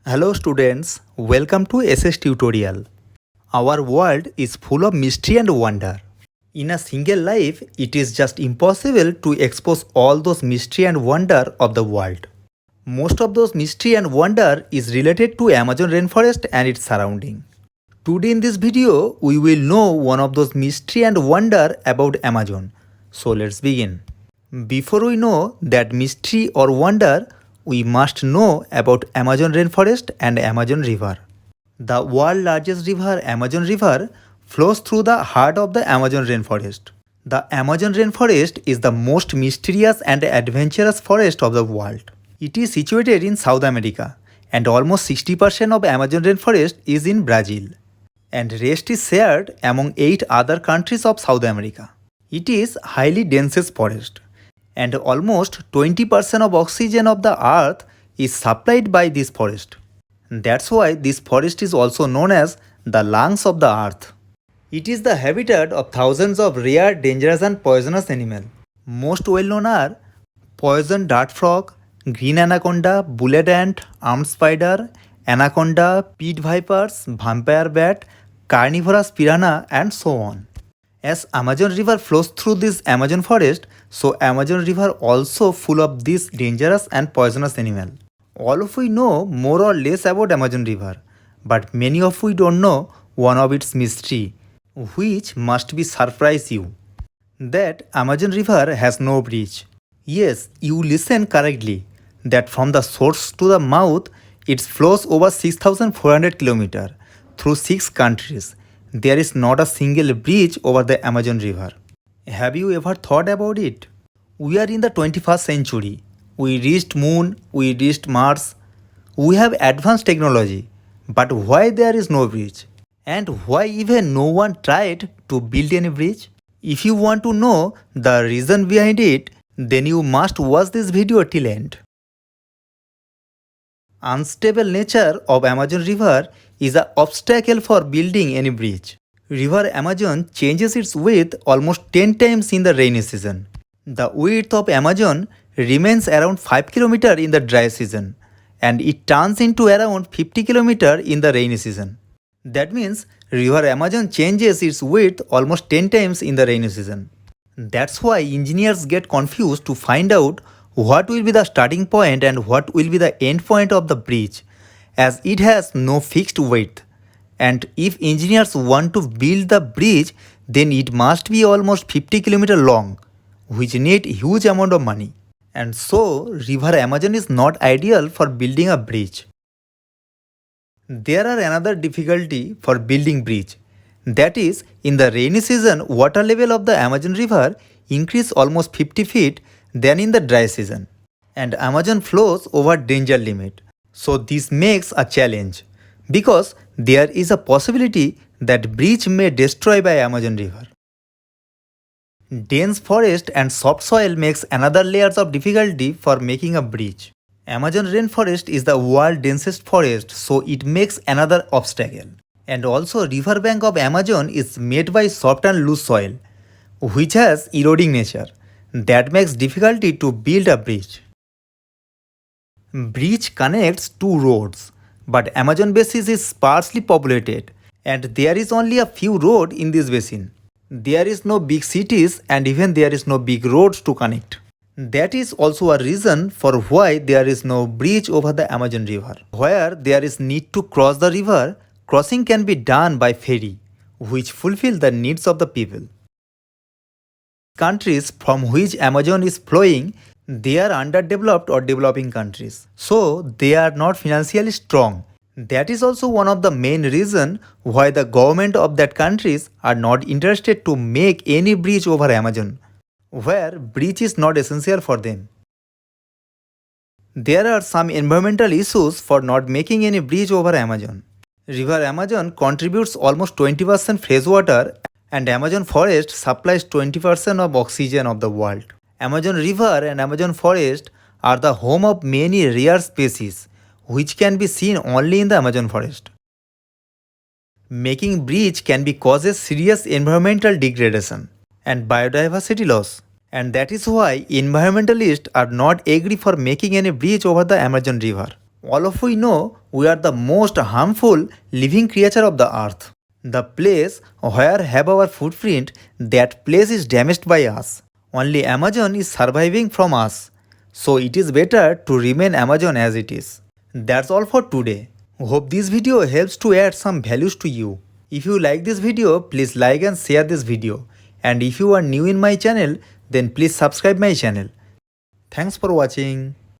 Hello students, welcome to SS Tutorial. Our world is full of mystery and wonder. In a single life, it is just impossible to expose all those mystery and wonder of the world. Most of those mystery and wonder is related to Amazon rainforest and its surrounding. Today in this video, we will know one of those mystery and wonder about Amazon. So let's begin. Before we know that mystery or wonder, we must know about Amazon rainforest and Amazon river. The world's largest river, Amazon River, flows through the heart of the Amazon rainforest. The Amazon rainforest is the most mysterious and adventurous forest of the world. It is situated in South America, and almost 60% of Amazon rainforest is in Brazil, and rest is shared among 8 other countries of South America. It is highly dense forest, and almost 20% of oxygen of the earth is supplied by this forest. That's why this forest is also known as the lungs of the earth. It is the habitat of thousands of rare, dangerous and poisonous animals. Most well known are poison dart frog, green anaconda, bullet ant, armed spider, anaconda, pit vipers, vampire bat, carnivorous piranha and so on. As Amazon River flows through this Amazon forest, so Amazon River also full of these dangerous and poisonous animals. All of we know more or less about Amazon River, but many of we don't know one of its mystery, which must be surprise you. That Amazon River has no bridge. Yes, you listen correctly. That from the source to the mouth, it flows over 6,400 km through 6 countries. There is not a single bridge over the Amazon River. Have you ever thought about it? We are in the 21st century. We reached Moon, we reached Mars. We have advanced technology. But why there is no bridge? And why even no one tried to build any bridge? If you want to know the reason behind it, then you must watch this video till end. Unstable nature of Amazon River is an obstacle for building any bridge. River Amazon changes its width almost 10 times in the rainy season. The width of Amazon remains around 5 km in the dry season, and it turns into around 50 km in the rainy season. That means River Amazon changes its width almost 10 times in the rainy season. That's why engineers get confused to find out what will be the starting point and what will be the end point of the bridge, as it has no fixed width. And if engineers want to build the bridge, then it must be almost 50 km long, which need huge amount of money. And so, River Amazon is not ideal for building a bridge. There are another difficulty for building bridge. That is, in the rainy season, water level of the Amazon River increase almost 50 feet than in the dry season. And Amazon flows over danger limit. So this makes a challenge, because there is a possibility that bridge may destroy by Amazon River. Dense forest and soft soil makes another layers of difficulty for making a bridge. Amazon rainforest is the world's densest forest, so it makes another obstacle. And also riverbank of Amazon is made by soft and loose soil, which has eroding nature. That makes difficulty to build a bridge. Bridge connects two roads, but Amazon basin is sparsely populated, and there is only a few roads in this basin. There is no big cities and even there is no big roads to connect. That is also a reason for why there is no bridge over the Amazon River. Where there is need to cross the river, crossing can be done by ferry, which fulfill the needs of the people. Countries from which Amazon is flowing, they are underdeveloped or developing countries, so they are not financially strong. That is also one of the main reasons why the government of that countries are not interested to make any bridge over Amazon, where bridge is not essential for them. There are some environmental issues for not making any bridge over Amazon. River Amazon contributes almost 20% fresh water, and Amazon forest supplies 20% of oxygen of the world. Amazon River and Amazon forest are the home of many rare species, which can be seen only in the Amazon forest. Making bridge can be causes serious environmental degradation and biodiversity loss, and that is why environmentalists are not agree for making any bridge over the Amazon River. All of we know we are the most harmful living creature of the earth. The place where have our footprint, that place is damaged by us. Only Amazon is surviving from us. So it is better to remain Amazon as it is. That's all for today. Hope this video helps to add some values to you. If you like this video, please like and share this video. And if you are new in my channel, then please subscribe my channel. Thanks for watching.